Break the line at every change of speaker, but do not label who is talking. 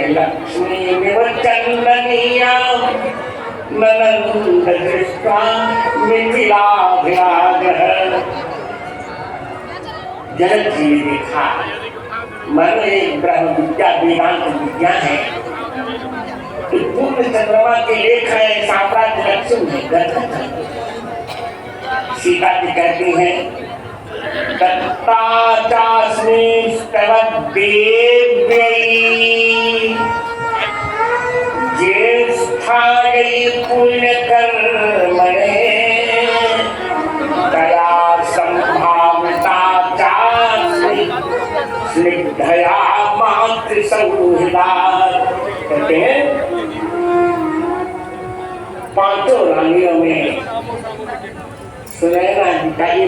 लक्ष्मीमिव चन्दनीया ननन्द दृष्ट्वा मिथिलाभिरागः। जनक जी ने देखा मन एक ब्रह्म विद्या वेदांत विद्या है, पूर्ण चंद्रमा के लेख है, साम्राज्य लक्ष्मी है। सीता जी कहती हैं दत्ता चास्मिस्तव देव्यै ज्येष्ठायै पुण्यकर्मणे दया संभाविता चास्मि स्निग्धया मातृसंहिता। कहते हैं पांचों रानियों में सुनैना जी का ये